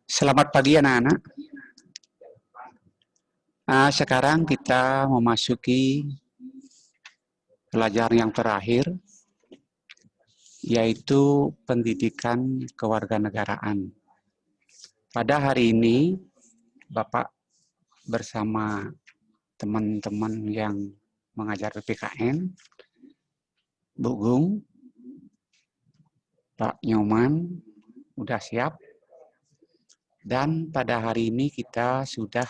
Selamat pagi anak-anak. Sekarang kita memasuki pelajaran yang terakhir, yaitu pendidikan kewarganegaraan. Pada hari ini, Bapak bersama teman-teman yang mengajar PPKN, Bu Gung, Pak Nyoman, udah siap. Dan pada hari ini kita sudah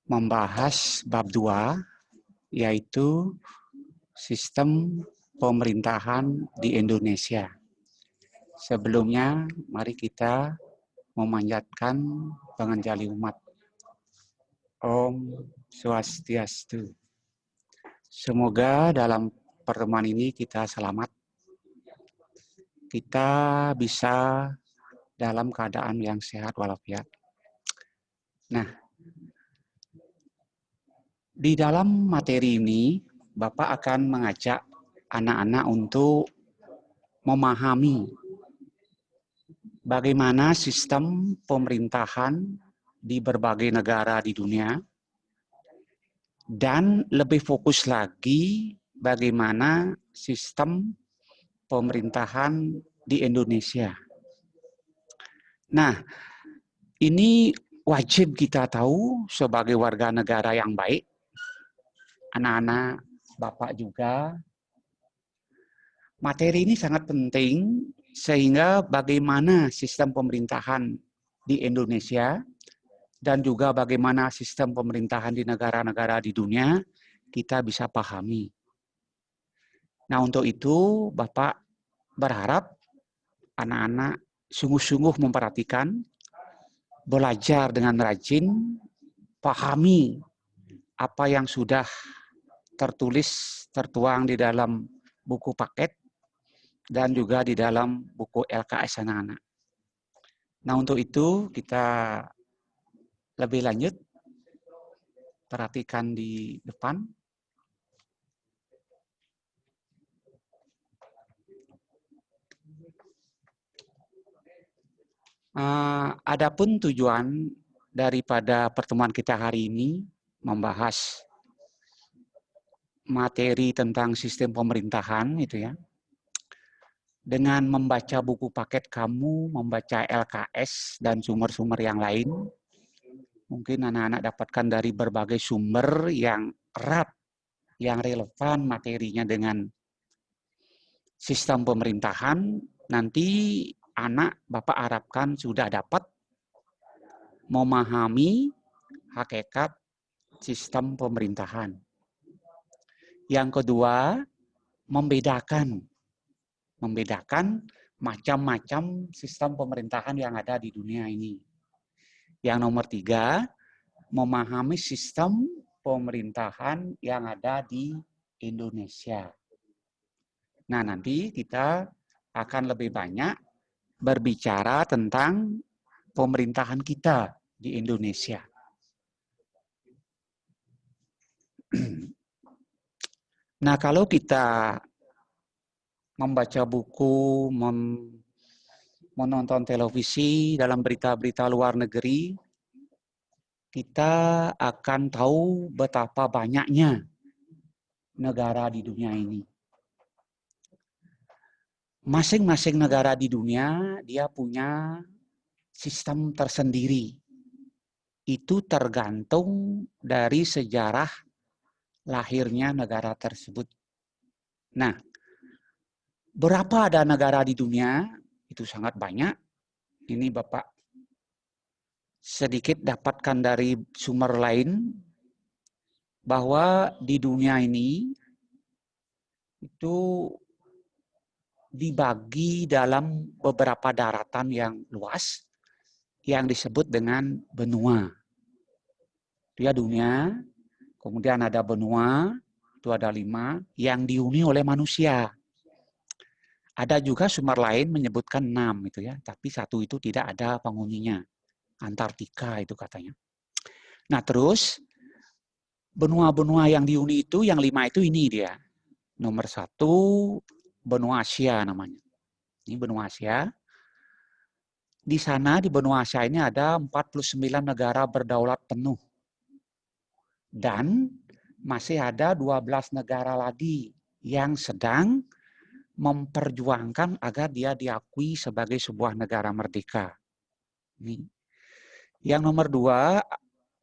membahas bab 2, yaitu sistem pemerintahan di Indonesia. Sebelumnya, mari kita memanjatkan penganjali umat. Om Swastiastu. Semoga dalam pertemuan ini kita selamat. Kita bisa dalam keadaan yang sehat walafiat. Nah, di dalam materi ini, Bapak akan mengajak anak-anak untuk memahami bagaimana sistem pemerintahan di berbagai negara di dunia, dan lebih fokus lagi bagaimana sistem pemerintahan di Indonesia. Nah, ini wajib kita tahu sebagai warga negara yang baik, anak-anak, Bapak juga. Materi ini sangat penting sehingga bagaimana sistem pemerintahan di Indonesia dan juga bagaimana sistem pemerintahan di negara-negara di dunia kita bisa pahami. Nah, untuk itu Bapak berharap anak-anak sungguh-sungguh memperhatikan, belajar dengan rajin, pahami apa yang sudah tertulis, tertuang di dalam buku paket dan juga di dalam buku LKS anak-anak. Nah, untuk itu kita lebih lanjut, perhatikan di depan. Adapun tujuan daripada pertemuan kita hari ini membahas materi tentang sistem pemerintahan itu ya. Dengan membaca buku paket kamu, membaca LKS dan sumber-sumber yang lain, mungkin anak-anak dapatkan dari berbagai sumber yang erat, yang relevan materinya dengan sistem pemerintahan. Nanti anak Bapak harapkan sudah dapat memahami hakikat sistem pemerintahan. Yang kedua, membedakan macam-macam sistem pemerintahan yang ada di dunia ini. Yang nomor 3, memahami sistem pemerintahan yang ada di Indonesia. Nah, nanti kita akan lebih banyak berbicara tentang pemerintahan kita di Indonesia. Nah, kalau kita membaca buku, menonton televisi, dalam berita-berita luar negeri, kita akan tahu betapa banyaknya negara di dunia ini. Masing-masing negara di dunia, dia punya sistem tersendiri. Itu tergantung dari sejarah lahirnya negara tersebut. Nah, berapa ada negara di dunia? Itu sangat banyak. Ini Bapak sedikit dapatkan dari sumber lain, bahwa di dunia ini itu dibagi dalam beberapa daratan yang luas yang disebut dengan benua. Itu ya dunia, kemudian ada benua, itu ada 5 yang dihuni oleh manusia. Ada juga sumber lain menyebutkan 6 itu ya, tapi 1 itu tidak ada penghuninya. Antartika itu katanya. Nah, terus benua-benua yang dihuni itu yang 5 itu ini dia. Nomor 1 benua Asia namanya. Ini benua Asia. di sana di benua Asia ini ada 49 negara berdaulat penuh. Dan masih ada 12 negara lagi yang sedang memperjuangkan agar dia diakui sebagai sebuah negara merdeka. Ini. Yang nomor 2,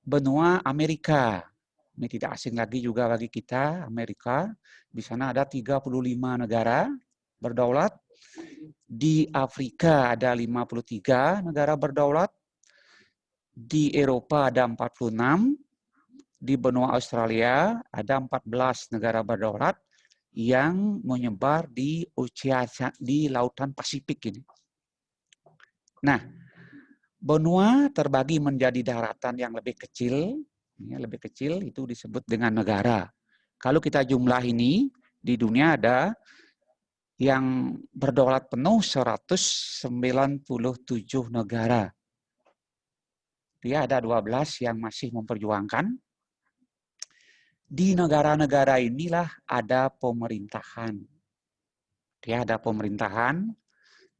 benua Amerika. Ini tidak asing lagi juga bagi kita, Amerika. Di sana ada 35 negara berdaulat. Di Afrika ada 53 negara berdaulat. Di Eropa ada 46. Di benua Australia ada 14 negara berdaulat yang menyebar di Lautan Pasifik ini. Nah, benua terbagi menjadi daratan yang lebih kecil itu disebut dengan negara. Kalau kita jumlah ini di dunia ada yang berdaulat penuh 197 negara. Dia ada 12 yang masih memperjuangkan. Di negara-negara inilah ada pemerintahan. Dia ada pemerintahan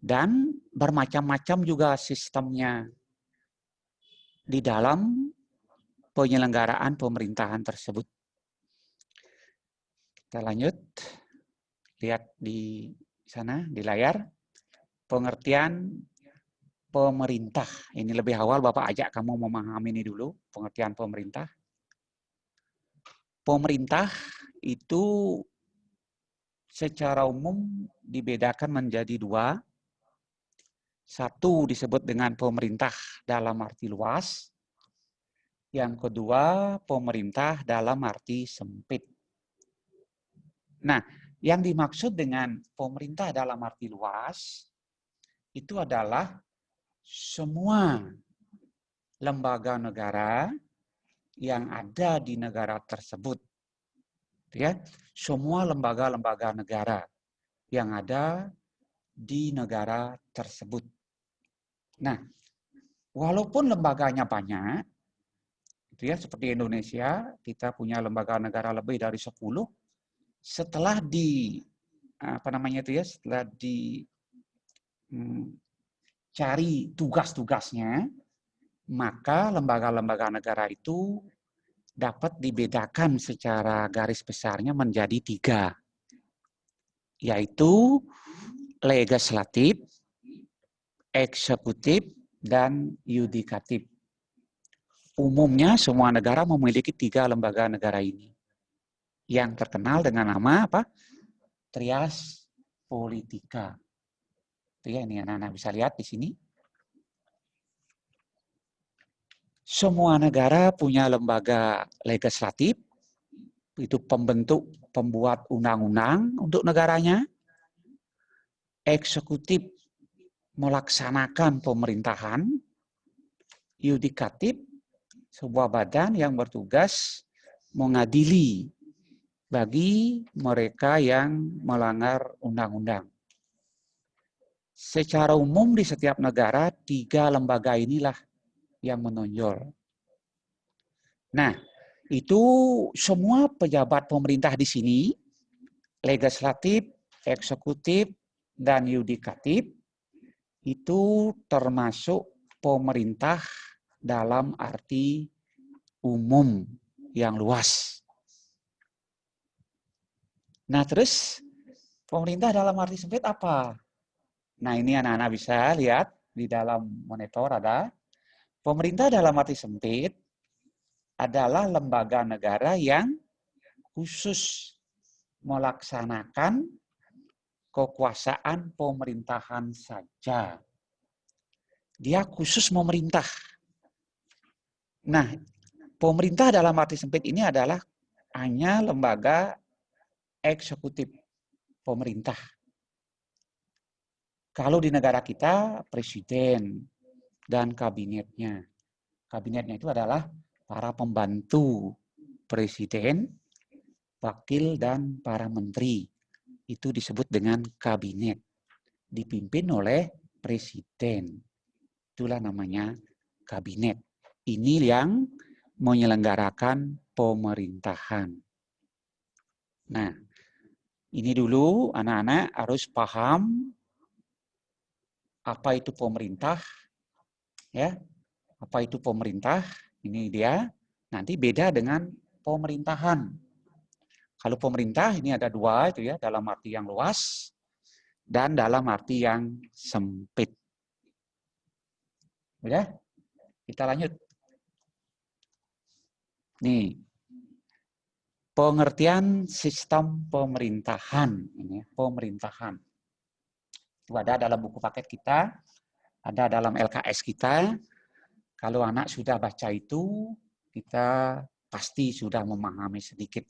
dan bermacam-macam juga sistemnya di dalam penyelenggaraan pemerintahan tersebut. Kita lanjut, lihat di sana di layar, pengertian pemerintah. Ini lebih awal Bapak ajak kamu memahami ini dulu, pengertian pemerintah. Pemerintah itu secara umum dibedakan menjadi 2. Satu disebut dengan pemerintah dalam arti luas. Yang kedua, pemerintah dalam arti sempit. Nah, yang dimaksud dengan pemerintah dalam arti luas itu adalah semua lembaga negara yang ada di negara tersebut. Ya, semua lembaga-lembaga negara yang ada di negara tersebut. Nah, walaupun lembaganya banyak, itu ya seperti Indonesia, kita punya lembaga negara lebih dari 10. Setelah setelah dicari tugas-tugasnya, maka lembaga-lembaga negara itu dapat dibedakan secara garis besarnya menjadi 3, yaitu legislatif, eksekutif, dan yudikatif. Umumnya semua negara memiliki 3 lembaga negara ini, yang terkenal dengan nama apa? Trias politika. Itu ya, ini anak-anak bisa lihat di sini. Semua negara punya lembaga legislatif, itu pembuat undang-undang untuk negaranya. Eksekutif melaksanakan pemerintahan. Yudikatif, sebuah badan yang bertugas mengadili bagi mereka yang melanggar undang-undang. Secara umum di setiap negara 3 lembaga inilah yang menonjol. Nah, itu semua pejabat pemerintah di sini, legislatif, eksekutif, dan yudikatif, itu termasuk pemerintah dalam arti umum yang luas. Nah, terus pemerintah dalam arti sempit apa? Nah, ini anak-anak bisa lihat di dalam monitor ada. Pemerintah dalam arti sempit adalah lembaga negara yang khusus melaksanakan kekuasaan pemerintahan saja. Dia khusus memerintah. Nah, pemerintah dalam arti sempit ini adalah hanya lembaga eksekutif pemerintah. Kalau di negara kita, presiden dan kabinetnya. Kabinetnya itu adalah para pembantu presiden, wakil, dan para menteri. Itu disebut dengan kabinet. Dipimpin oleh presiden. Itulah namanya kabinet. Ini yang menyelenggarakan pemerintahan. Nah, ini dulu anak-anak harus paham apa itu pemerintah Ya, apa itu pemerintah? Ini dia. Nanti beda dengan pemerintahan. Kalau pemerintah ini ada dua itu ya, dalam arti yang luas dan dalam arti yang sempit. Udah? Kita lanjut. Nih, pengertian sistem pemerintahan. Ini pemerintahan. Itu ada dalam buku paket kita, ada dalam LKS kita. Kalau anak sudah baca itu, kita pasti sudah memahami sedikit.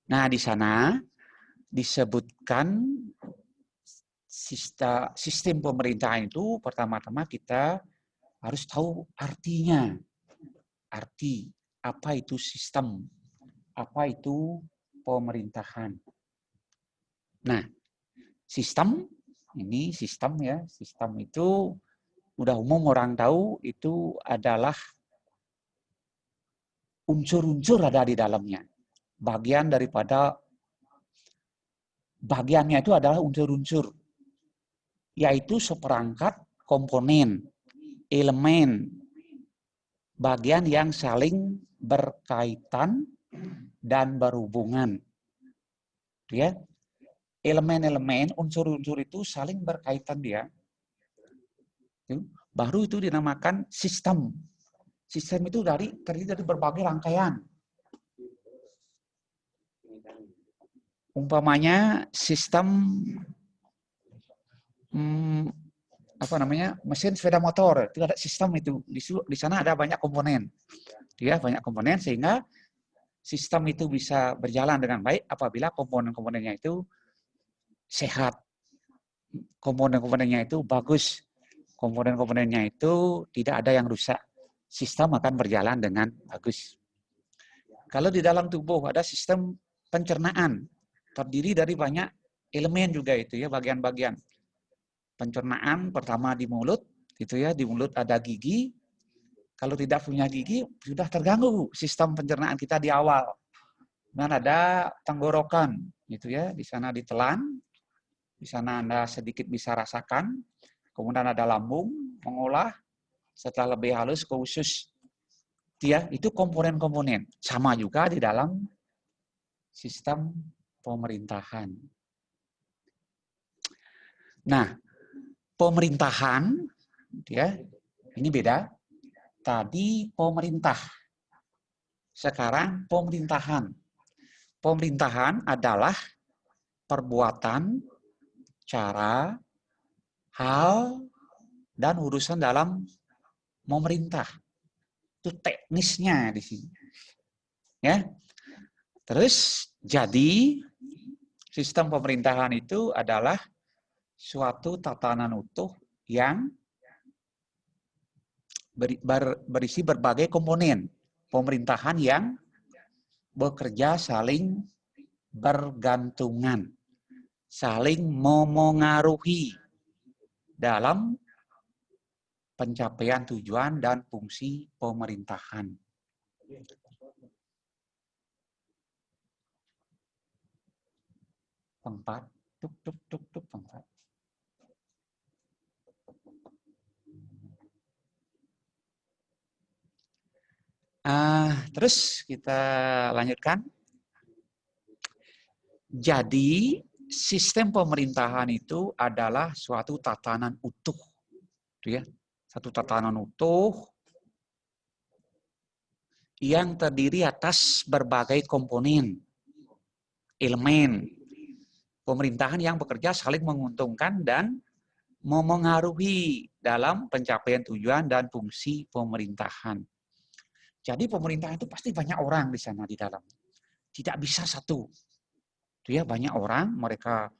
Nah, di sana disebutkan sistem pemerintahan itu pertama-tama kita harus tahu artinya. Arti, apa itu sistem, apa itu pemerintahan. Nah, sistem, ini sistem ya, sistem itu udah umum orang tahu itu adalah unsur-unsur ada di dalamnya. Bagiannya itu adalah unsur-unsur, yaitu seperangkat komponen, elemen, bagian yang saling berkaitan dan berhubungan. Ya, elemen-elemen, unsur-unsur itu saling berkaitan dia. Baru itu dinamakan sistem. Sistem itu terdiri dari berbagai rangkaian. Umpamanya sistem mesin sepeda motor, itu ada sistem itu. Di sana ada banyak komponen. Dia banyak komponen sehingga sistem itu bisa berjalan dengan baik apabila komponen-komponennya itu sehat. Komponen-komponennya itu bagus. Komponen-komponennya itu tidak ada yang rusak. Sistem akan berjalan dengan bagus. Kalau di dalam tubuh ada sistem pencernaan, terdiri dari banyak elemen juga itu ya, bagian-bagian. Pencernaan pertama di mulut, itu ya, di mulut ada gigi. Kalau tidak punya gigi, sudah terganggu sistem pencernaan kita di awal. Dan ada tenggorokan, gitu ya, di sana ditelan, di sana Anda sedikit bisa rasakan. Kemudian ada lambung, mengolah, setelah lebih halus ke usus. Ya, itu komponen-komponen. Sama juga di dalam sistem pemerintahan. Nah, pemerintahan, ya, ini beda. Tadi pemerintah, sekarang pemerintahan. Pemerintahan adalah perbuatan, cara, hal, dan urusan dalam memerintah. Itu teknisnya di sini. Ya. Terus jadi sistem pemerintahan itu adalah suatu tatanan utuh yang berisi berbagai komponen pemerintahan yang bekerja saling bergantungan, saling memengaruhi dalam pencapaian tujuan dan fungsi pemerintahan. Pengpat, tuk, pengpat. Terus kita lanjutkan. Jadi sistem pemerintahan itu adalah suatu tatanan utuh, ya, satu tatanan utuh yang terdiri atas berbagai komponen, elemen pemerintahan yang bekerja saling menguntungkan dan memengaruhi dalam pencapaian tujuan dan fungsi pemerintahan. Jadi pemerintahan itu pasti banyak orang di sana di dalam, tidak bisa satu. Itu ya, banyak orang, mereka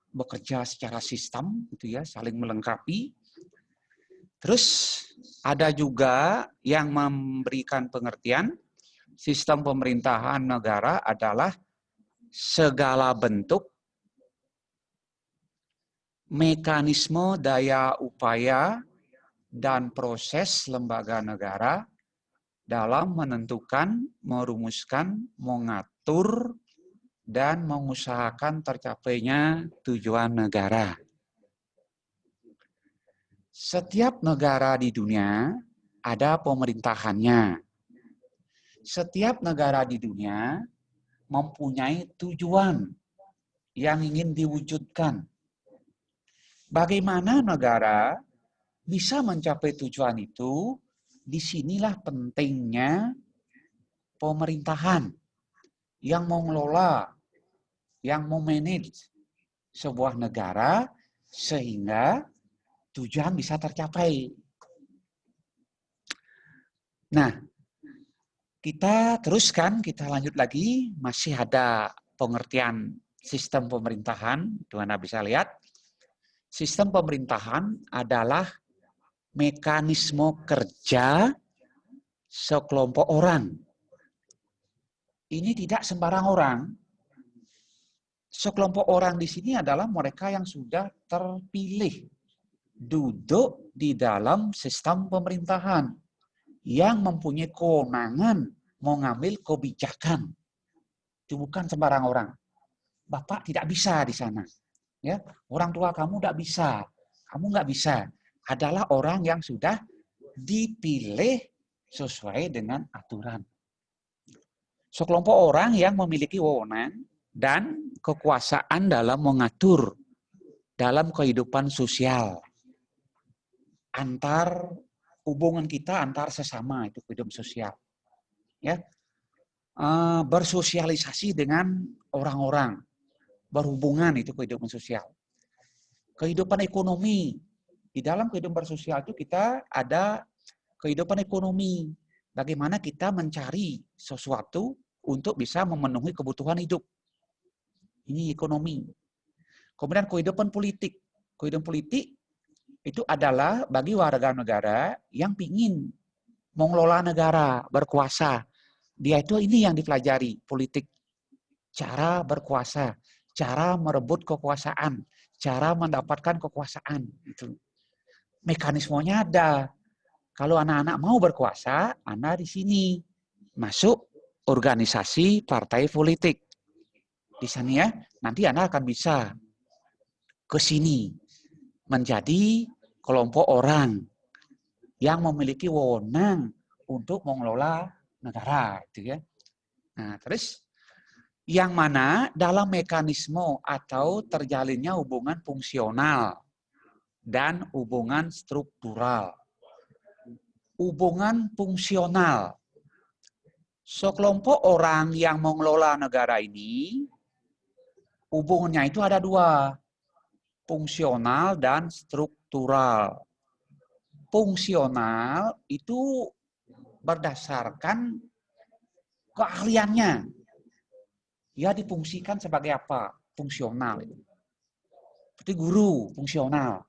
bekerja secara sistem, gitu ya, saling melengkapi. Terus ada juga yang memberikan pengertian sistem pemerintahan negara adalah segala bentuk mekanisme daya upaya dan proses lembaga negara dalam menentukan, merumuskan, mengatur, dan mengusahakan tercapainya tujuan negara. Setiap negara di dunia ada pemerintahannya. Setiap negara di dunia mempunyai tujuan yang ingin diwujudkan. Bagaimana negara bisa mencapai tujuan itu? Disinilah pentingnya pemerintahan yang mengelola, yang memanage sebuah negara sehingga tujuan bisa tercapai. Nah, kita teruskan, kita lanjut lagi, masih ada pengertian sistem pemerintahan, Tuhan bisa lihat. Sistem pemerintahan adalah mekanisme kerja sekelompok orang. Ini tidak sembarang orang. Sekelompok orang di sini adalah mereka yang sudah terpilih duduk di dalam sistem pemerintahan yang mempunyai kewenangan mengambil kebijakan. Itu bukan sembarang orang. Bapak tidak bisa di sana. Ya, orang tua kamu tidak bisa. Kamu nggak bisa. Adalah orang yang sudah dipilih sesuai dengan aturan. Sekelompok orang yang memiliki wewenang dan kekuasaan dalam mengatur dalam kehidupan sosial antar hubungan kita antar sesama, itu kehidupan sosial. Ya, bersosialisasi dengan orang-orang, berhubungan, itu kehidupan sosial. Kehidupan ekonomi, di dalam kehidupan bersosial itu kita ada kehidupan ekonomi. Bagaimana kita mencari sesuatu untuk bisa memenuhi kebutuhan hidup. Ini ekonomi. Kemudian kehidupan politik. Kehidupan politik itu adalah bagi warga negara yang ingin mengelola negara, berkuasa. Dia itu ini yang dipelajari, politik. Cara berkuasa, cara merebut kekuasaan, cara mendapatkan kekuasaan. Itu. Mekanismenya ada. Kalau anak-anak mau berkuasa, anak di sini masuk organisasi partai politik. Di sana ya, nanti anak akan bisa ke sini menjadi kelompok orang yang memiliki wewenang untuk mengelola negara, gitu ya. Nah, terus yang mana dalam mekanisme atau terjalinnya hubungan fungsional dan hubungan struktural. Hubungan fungsional. Sekelompok orang yang mengelola negara ini, hubungannya itu ada dua, fungsional dan struktural. Fungsional itu berdasarkan keahliannya. Dia difungsikan sebagai apa? Fungsional. Seperti guru, fungsional.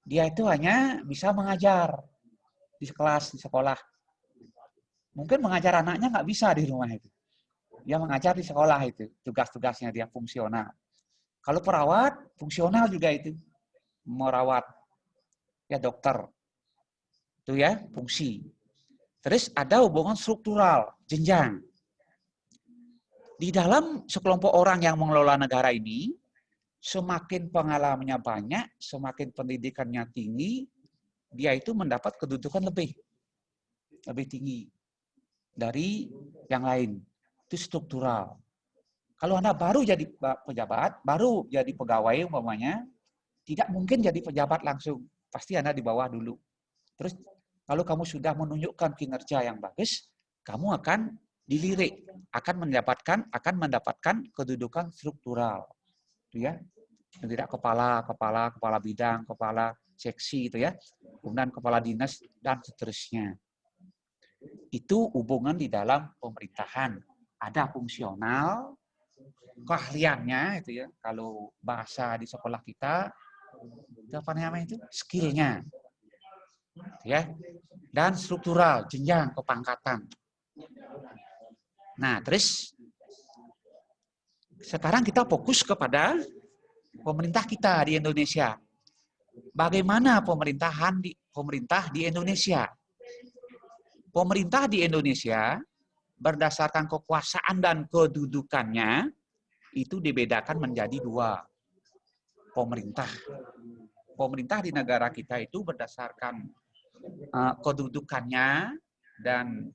Dia itu hanya bisa mengajar di kelas, di sekolah. Mungkin mengajar anaknya nggak bisa di rumah itu. Dia mengajar di sekolah itu. Tugas-tugasnya dia fungsional. Kalau perawat, fungsional juga itu. Merawat. Ya dokter. Itu ya, fungsi. Terus ada hubungan struktural, jenjang. Di dalam sekelompok orang yang mengelola negara ini, semakin pengalamannya banyak, semakin pendidikannya tinggi, dia itu mendapat kedudukan lebih tinggi dari yang lain. Itu struktural. Kalau Anda baru jadi pejabat, baru jadi pegawai umpamanya, tidak mungkin jadi pejabat langsung. Pasti Anda di bawah dulu. Terus kalau kamu sudah menunjukkan kinerja yang bagus, kamu akan dilirik, akan mendapatkan kedudukan struktural. Itu ya. Tidak kepala bidang, kepala seksi itu ya. Kemudian kepala dinas dan seterusnya. Itu hubungan di dalam pemerintahan. Ada fungsional, keahliannya itu ya. Kalau bahasa di sekolah kita, itu apa namanya itu? Skillnya. Ya. Dan struktural, jenjang kepangkatan. Nah, terus sekarang kita fokus kepada pemerintah kita di Indonesia. Bagaimana pemerintah di Indonesia? Pemerintah di Indonesia berdasarkan kekuasaan dan kedudukannya itu dibedakan menjadi dua pemerintah. pemerintah di negara kita itu berdasarkan kedudukannya dan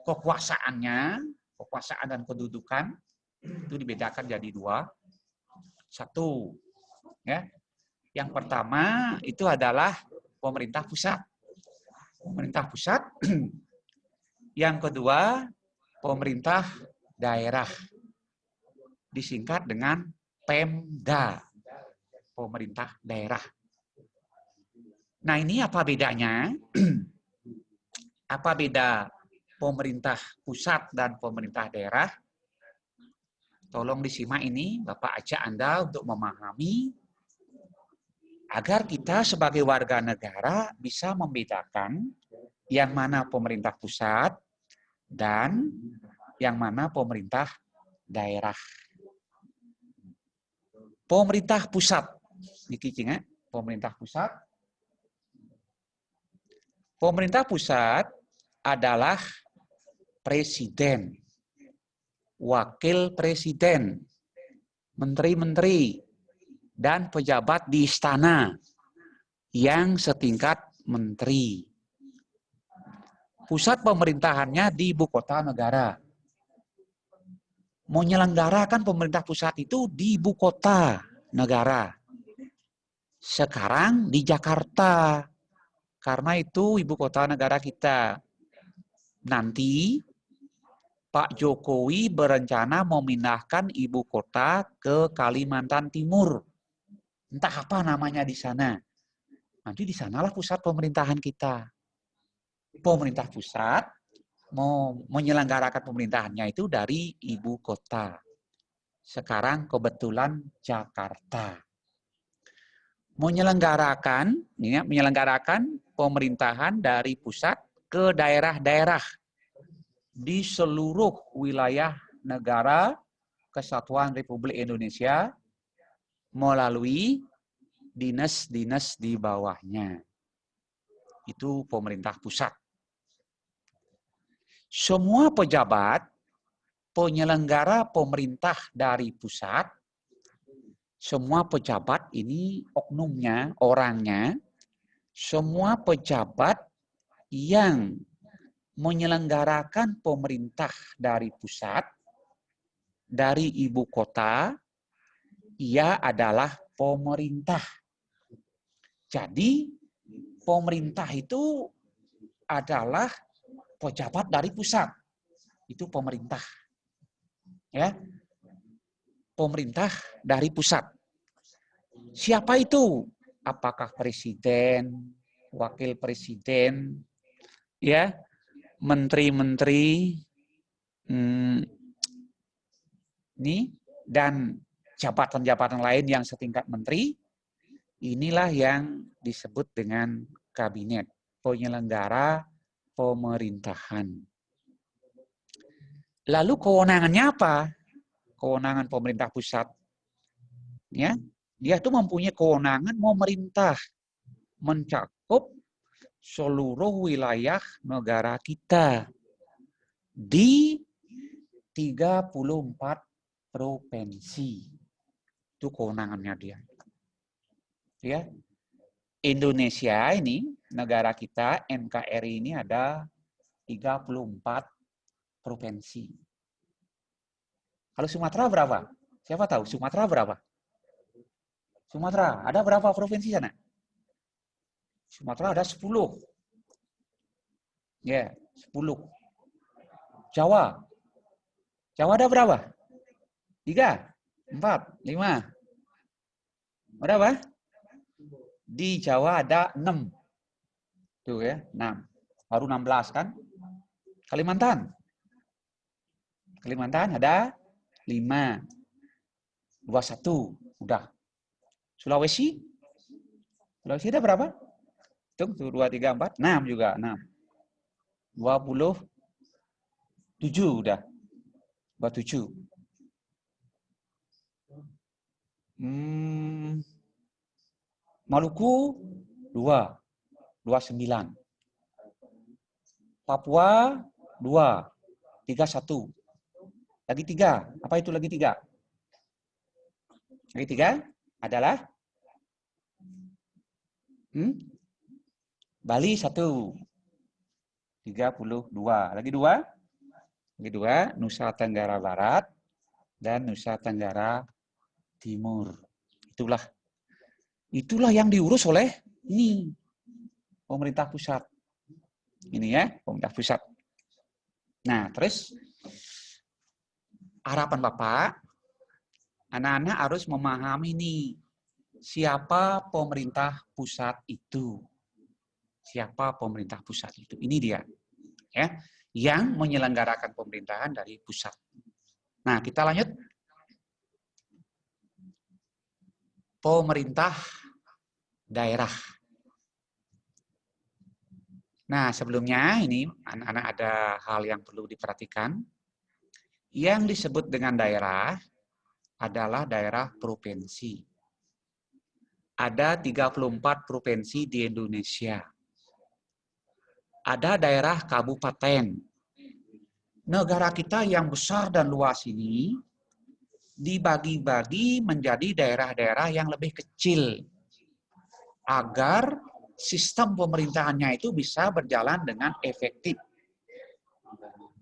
kekuasaannya, kekuasaan dan kedudukan itu dibedakan jadi dua. Satu, ya. Yang pertama itu adalah pemerintah pusat. Pemerintah pusat. Yang kedua, pemerintah daerah. Disingkat dengan Pemda, pemerintah daerah. Nah, ini apa bedanya? Apa beda pemerintah pusat dan pemerintah daerah? Tolong disimak ini, Bapak ajak Anda untuk memahami agar kita sebagai warga negara bisa membedakan yang mana pemerintah pusat dan yang mana pemerintah daerah. Pemerintah pusat, pemerintah pusat. Pemerintah pusat adalah presiden, wakil presiden, menteri-menteri, dan pejabat di istana yang setingkat menteri. Pusat pemerintahannya di ibu kota negara. Menyelenggarakan pemerintah pusat itu di ibu kota negara. Sekarang di Jakarta. Karena itu ibu kota negara kita. Nanti Pak Jokowi berencana memindahkan ibu kota ke Kalimantan Timur. Entah apa namanya di sana. Nanti di sanalah pusat pemerintahan kita. Pemerintah pusat mau menyelenggarakan pemerintahannya itu dari ibu kota. Sekarang kebetulan Jakarta. Menyelenggarakan pemerintahan dari pusat ke daerah-daerah di seluruh wilayah negara Kesatuan Republik Indonesia melalui dinas-dinas di bawahnya. Itu pemerintah pusat. Semua pejabat, penyelenggara pemerintah dari pusat, semua pejabat ini oknumnya, orangnya, semua pejabat yang menyelenggarakan pemerintah dari pusat, dari ibu kota, ia adalah pemerintah. Jadi, pemerintah itu adalah pejabat dari pusat. Itu pemerintah. Ya. Pemerintah dari pusat. Siapa itu? Apakah presiden, wakil presiden, ya, menteri-menteri, dan jabatan-jabatan lain yang setingkat menteri, inilah yang disebut dengan kabinet, penyelenggara pemerintahan. Lalu kewenangannya apa? Kewenangan pemerintah pusat. Ya, dia tuh mempunyai kewenangan memerintah, mencakup seluruh wilayah negara kita di 34 provinsi. Itu kewenangannya dia. Ya. Indonesia ini, negara kita, NKRI ini ada 34 provinsi. Kalau Sumatera berapa? Siapa tahu Sumatera berapa? Sumatera, ada berapa provinsi sana? Sumatera ada 10. Ya, 10. Jawa. Jawa ada berapa? 3, 4, 5. Berapa? Di Jawa ada 6. Tuh ya, 6. Baru 16 kan? Kalimantan. Kalimantan ada 5. 21. Udah. Sulawesi? Sulawesi ada berapa? Tuh, 2, 3, 4. 6 juga. 6. 27 udah. 27. Maluku 2. 29. Papua 2. 31. Lagi 3. Apa itu lagi 3? Lagi 3 adalah Bali 1. 32. Lagi 2? Lagi 2, Nusa Tenggara Barat dan Nusa Tenggara Timur. Itulah yang diurus oleh ini pemerintah pusat. Ini ya, pemerintah pusat. Nah, terus harapan Bapak, anak-anak harus memahami nih, siapa pemerintah pusat itu. Siapa pemerintah pusat itu? Ini dia. Ya, yang menyelenggarakan pemerintahan dari pusat. Nah, kita lanjut. Pemerintah daerah. Nah, sebelumnya ini anak-anak ada hal yang perlu diperhatikan. Yang disebut dengan daerah adalah daerah provinsi. Ada 34 provinsi di Indonesia. Ada daerah kabupaten. Negara kita yang besar dan luas ini dibagi-bagi menjadi daerah-daerah yang lebih kecil agar sistem pemerintahannya itu bisa berjalan dengan efektif.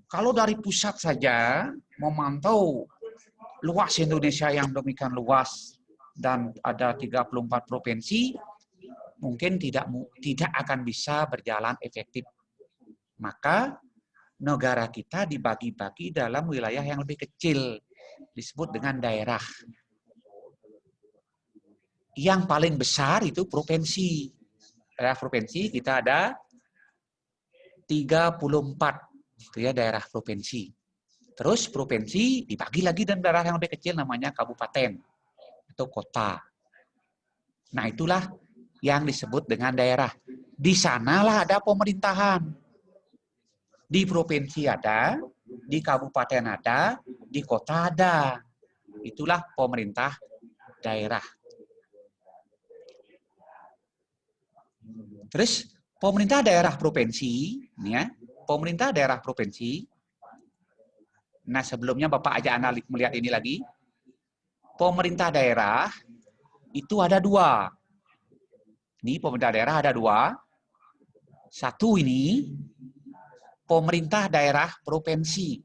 Kalau dari pusat saja memantau luas Indonesia yang demikian luas dan ada 34 provinsi, mungkin tidak akan bisa berjalan efektif. Maka negara kita dibagi-bagi dalam wilayah yang lebih kecil, disebut dengan daerah. Yang paling besar itu provinsi. Daerah provinsi kita ada 34, itu ya daerah provinsi. Terus provinsi dibagi lagi dan daerah yang lebih kecil namanya kabupaten atau kota. Nah, itulah yang disebut dengan daerah. Di sanalah ada pemerintahan. Di provinsi ada, di kabupaten ada, di kota ada. Itulah pemerintah daerah. Terus pemerintah daerah provinsi, ya, pemerintah daerah provinsi. Nah, sebelumnya Bapak ajak anak melihat ini lagi. Pemerintah daerah itu ada 2. Ini pemerintah daerah ada 2. Satu ini pemerintah daerah provinsi.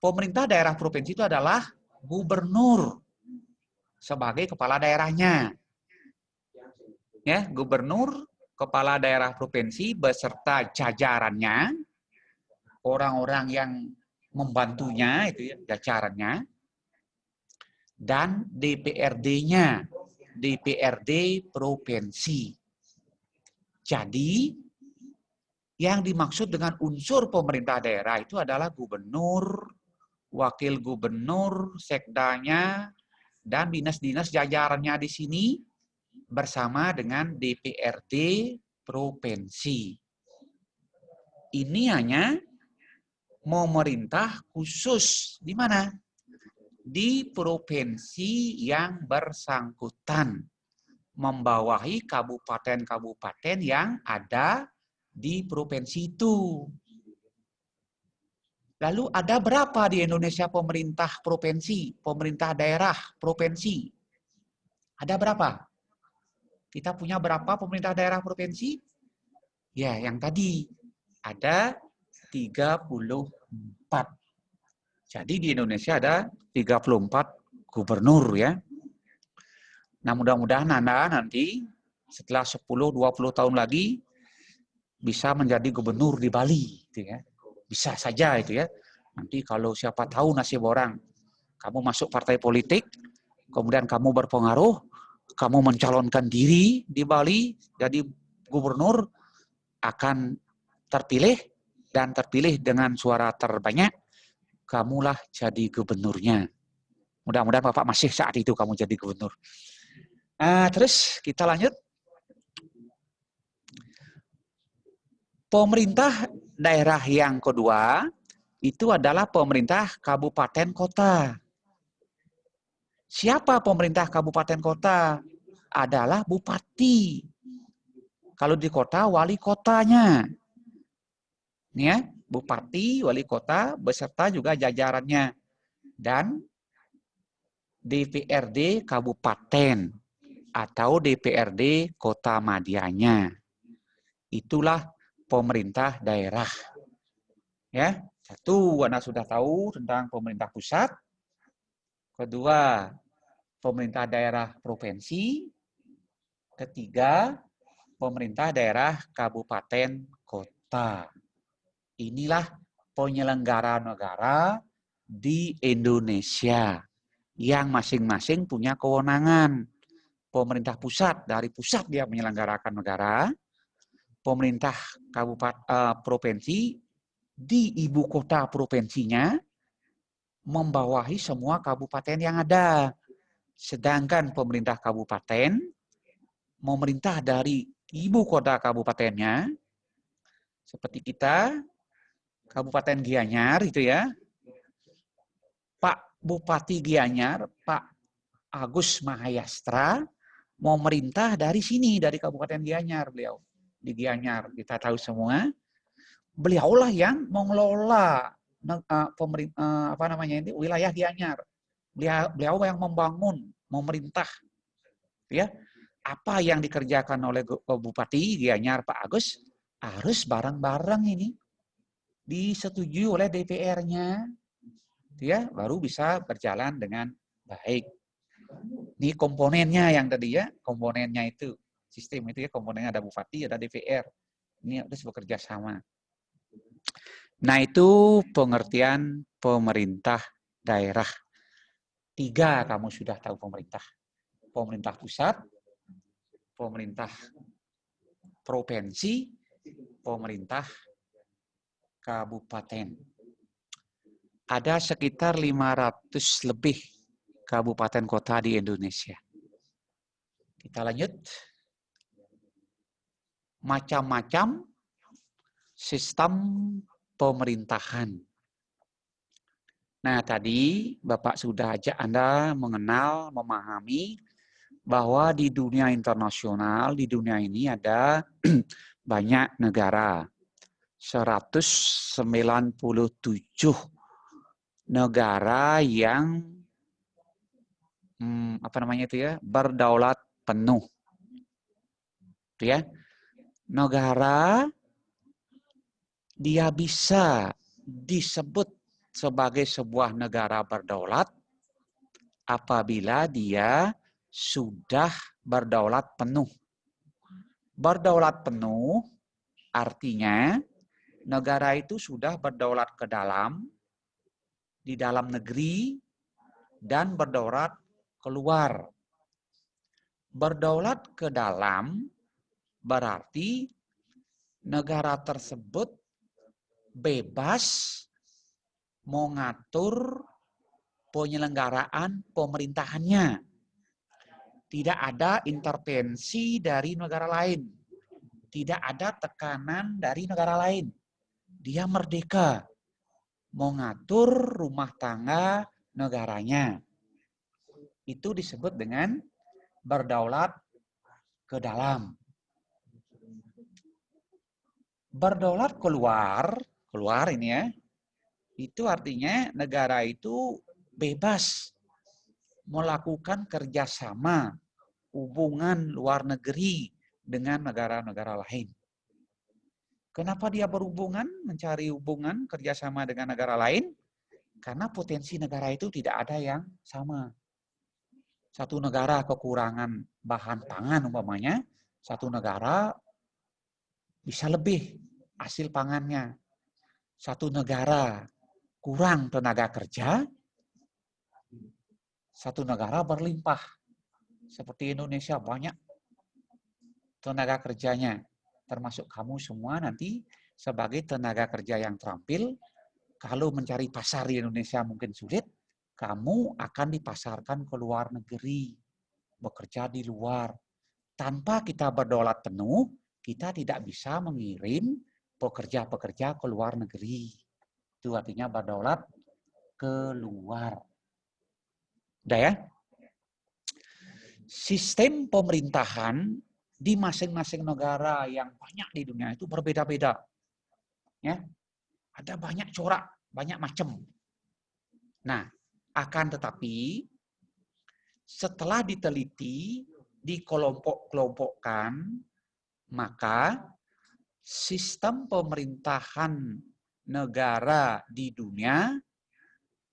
Pemerintah daerah provinsi itu adalah gubernur sebagai kepala daerahnya. Ya, gubernur, kepala daerah provinsi beserta jajarannya, orang-orang yang membantunya itu ya, jajarannya, dan DPRD-nya, DPRD provinsi. Jadi yang dimaksud dengan unsur pemerintah daerah itu adalah gubernur, wakil gubernur, sekdanya, dan dinas-dinas jajarannya di sini bersama dengan DPRD provinsi. Ini hanya memerintah khusus di mana? Di provinsi yang bersangkutan, membawahi kabupaten-kabupaten yang ada di provinsi itu. Lalu ada berapa di Indonesia pemerintah provinsi, pemerintah daerah provinsi? Ada berapa? Kita punya berapa pemerintah daerah provinsi? Ya, yang tadi ada 34. Jadi di Indonesia ada 34 gubernur ya. Nah, mudah-mudahan Anda nanti setelah 10-20 tahun lagi bisa menjadi gubernur di Bali gitu ya. Bisa saja itu ya. Nanti kalau siapa tahu nasib orang, kamu masuk partai politik, kemudian kamu berpengaruh, kamu mencalonkan diri di Bali jadi gubernur, akan terpilih dan terpilih dengan suara terbanyak, kamulah jadi gubernurnya. Mudah-mudahan Bapak masih saat itu kamu jadi gubernur. Terus kita lanjut. Pemerintah daerah yang kedua itu adalah pemerintah kabupaten kota. Siapa pemerintah kabupaten kota? Adalah bupati. Kalau di kota, wali kotanya. Ini ya, bupati, wali kota, beserta juga jajarannya. Dan DPRD kabupaten. atau DPRD kota madianya. Itulah pemerintah daerah. Ya, satu, Anda sudah tahu tentang pemerintah pusat. Kedua, pemerintah daerah provinsi. Ketiga, pemerintah daerah kabupaten kota. Inilah penyelenggara negara di Indonesia yang masing-masing punya kewenangan. Pemerintah pusat, dari pusat dia menyelenggarakan negara. Pemerintah kabupaten provinsi di ibu kota provinsinya membawahi semua kabupaten yang ada. Sedangkan pemerintah kabupaten memerintah dari ibu kota kabupatennya, seperti kita, Kabupaten Gianyar itu ya, Pak Bupati Gianyar, Pak Agus Mahayastra, memerintah dari sini, dari Kabupaten Gianyar beliau. Di Gianyar, kita tahu semua, beliaulah yang mengelola wilayah Gianyar. Beliau yang membangun, memerintah. Ya, apa yang dikerjakan oleh Bupati Gianyar Pak Agus harus bareng-bareng ini disetujui oleh DPR-nya, ya, baru bisa berjalan dengan baik. Ini komponennya yang tadi ya, komponennya itu sistem itu ya, komponennya ada Bupati, ada DPR. Ini harus bekerja sama. Nah, itu pengertian pemerintah daerah. 3 kamu sudah tahu pemerintah. Pemerintah pusat, pemerintah provinsi, pemerintah kabupaten. Ada sekitar 500 lebih kabupaten kota di Indonesia. Kita lanjut. Macam-macam sistem pemerintahan. Nah, tadi Bapak sudah ajak Anda mengenal, memahami bahwa di dunia internasional, di dunia ini ada banyak negara. 197 negara yang berdaulat penuh. Itu ya. Negara dia bisa disebut sebagai sebuah negara berdaulat apabila dia sudah berdaulat penuh. Berdaulat penuh artinya negara itu sudah berdaulat ke dalam, di dalam negeri, dan berdaulat keluar. Berdaulat ke dalam berarti negara tersebut bebas mengatur penyelenggaraan pemerintahannya. Tidak ada intervensi dari negara lain. Tidak ada tekanan dari negara lain. Dia merdeka mengatur rumah tangga negaranya. Itu disebut dengan berdaulat ke dalam. Berdaulat keluar ini ya, itu artinya negara itu bebas melakukan kerjasama hubungan luar negeri dengan negara-negara lain. Kenapa dia berhubungan, mencari hubungan kerjasama dengan negara lain? Karena potensi negara itu tidak ada yang sama. Satu negara kekurangan bahan pangan umpamanya, satu negara bisa lebih hasil pangannya. Satu negara kurang tenaga kerja, satu negara berlimpah. Seperti Indonesia banyak tenaga kerjanya. Termasuk kamu semua nanti sebagai tenaga kerja yang terampil, kalau mencari pasar di Indonesia mungkin sulit, kamu akan dipasarkan ke luar negeri, bekerja di luar. Tanpa kita berdaulat penuh, kita tidak bisa mengirim pekerja-pekerja ke luar negeri. Itu artinya berdaulat keluar. Udah ya? Sistem pemerintahan di masing-masing negara yang banyak di dunia itu berbeda-beda. Ya. Ada banyak corak, banyak macam. Nah, akan tetapi setelah diteliti dikelompok-kelompokkan, maka sistem pemerintahan negara di dunia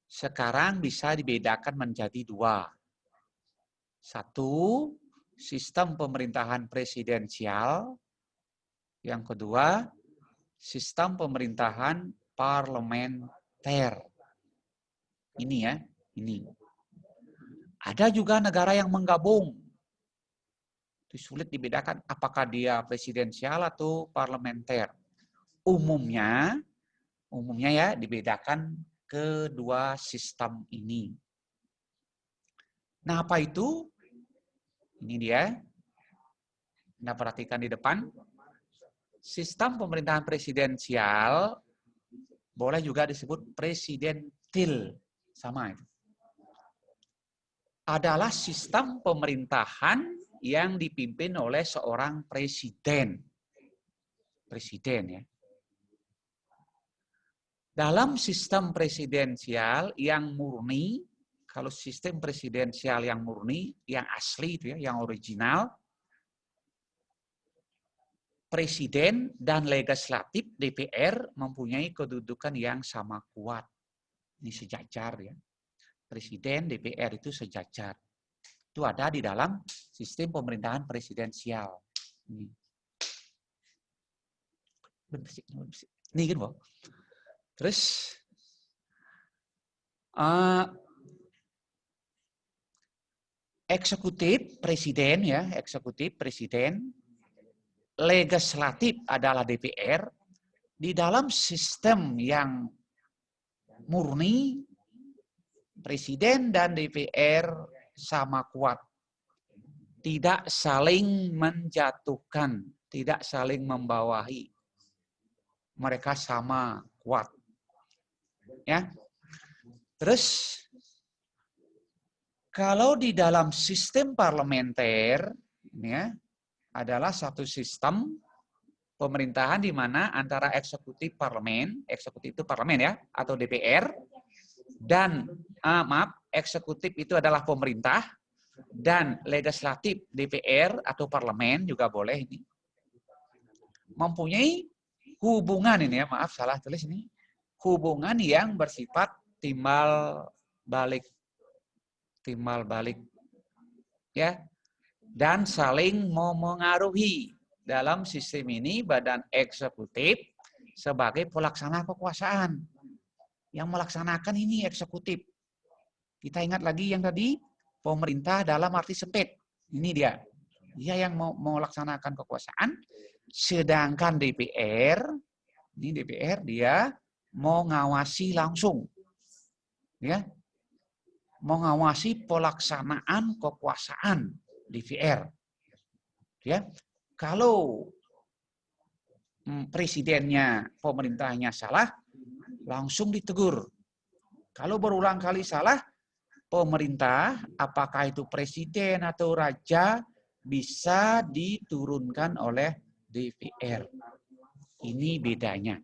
sekarang bisa dibedakan menjadi dua. Satu, sistem pemerintahan presidensial. Yang kedua, sistem pemerintahan parlementer. Ini ya, ini. Ada juga negara yang menggabung. Itu sulit dibedakan apakah dia presidensial atau parlementer. Umumnya ya dibedakan kedua sistem ini. Nah, apa itu? Ini dia. Nah, perhatikan di depan. Sistem pemerintahan presidensial boleh juga disebut presidentil. Sama itu. Adalah sistem pemerintahan yang dipimpin oleh seorang presiden. Presiden ya. Dalam sistem presidensial yang murni, kalau sistem presidensial yang murni, yang asli itu ya, yang original, presiden dan legislatif DPR mempunyai kedudukan yang sama kuat. Ini sejajar ya. Presiden, DPR itu sejajar. Itu ada di dalam sistem pemerintahan presidensial. Ini gitu, Bang. Terus eksekutif presiden ya, eksekutif presiden, legislatif adalah DPR. Di dalam sistem yang murni, presiden dan DPR sama kuat. Tidak saling menjatuhkan, tidak saling membawahi. Mereka sama kuat. Ya. Terus kalau di dalam sistem parlementer ya, adalah satu sistem pemerintahan di mana antara eksekutif parlemen, eksekutif itu parlemen ya, atau DPR, dan eksekutif itu adalah pemerintah, dan legislatif DPR atau parlemen juga boleh ini, mempunyai hubungan ini ya, maaf salah tulis ini, hubungan yang bersifat timbal balik ya, dan saling memengaruhi. Dalam sistem ini badan eksekutif sebagai pelaksana kekuasaan. Yang melaksanakan ini eksekutif. Kita ingat lagi yang tadi, pemerintah dalam arti sempit. Ini dia. Dia yang mau melaksanakan kekuasaan, sedangkan DPR, ini DPR dia mau ngawasi langsung. Ya. Mengawasi pelaksanaan kekuasaan DPR. Ya. Kalau presidennya, pemerintahnya salah, langsung ditegur. Kalau berulang kali salah, pemerintah, apakah itu presiden atau raja, bisa diturunkan oleh DPR. Ini bedanya.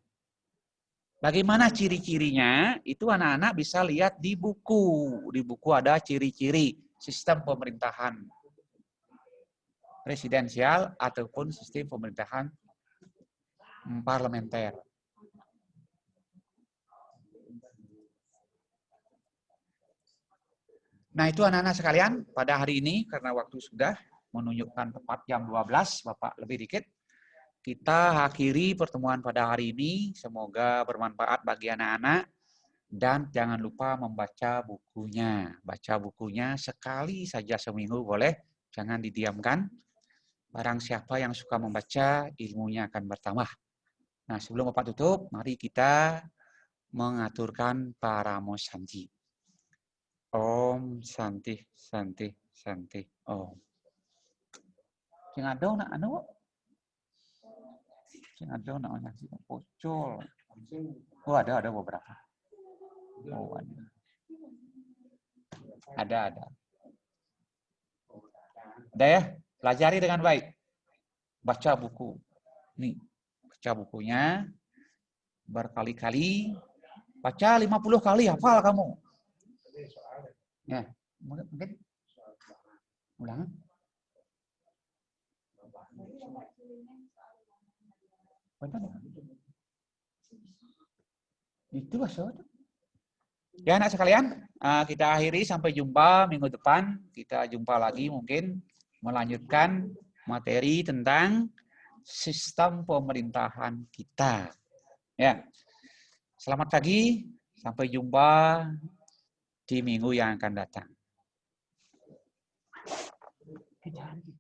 Bagaimana ciri-cirinya? Itu anak-anak bisa lihat di buku. Di buku ada ciri-ciri sistem pemerintahan presidensial ataupun sistem pemerintahan parlementer. Nah itu anak-anak sekalian, pada hari ini karena waktu sudah menunjukkan tepat jam 12, Bapak lebih dikit, kita akhiri pertemuan pada hari ini. Semoga bermanfaat bagi anak-anak. Dan jangan lupa membaca bukunya. Baca bukunya sekali saja seminggu boleh, jangan didiamkan. Barang siapa yang suka membaca, ilmunya akan bertambah. Nah, sebelum Bapak tutup, mari kita mengaturkan Paramo Santi. Om Santi, Santi, Santi, Om. Jangan ada nak anu. Jangan ada nak ngasih pocol. Oh, ada beberapa. Oh, ada. Ada ya? Pelajari dengan baik. Baca buku. Nih, baca bukunya berkali-kali. Baca 50 kali, hafal kamu. Ya, mungkin ulangan. Itu ya anak sekalian, kita akhiri sampai jumpa minggu depan. Kita jumpa lagi mungkin melanjutkan materi tentang sistem pemerintahan kita. Ya, selamat pagi, sampai jumpa di minggu yang akan datang.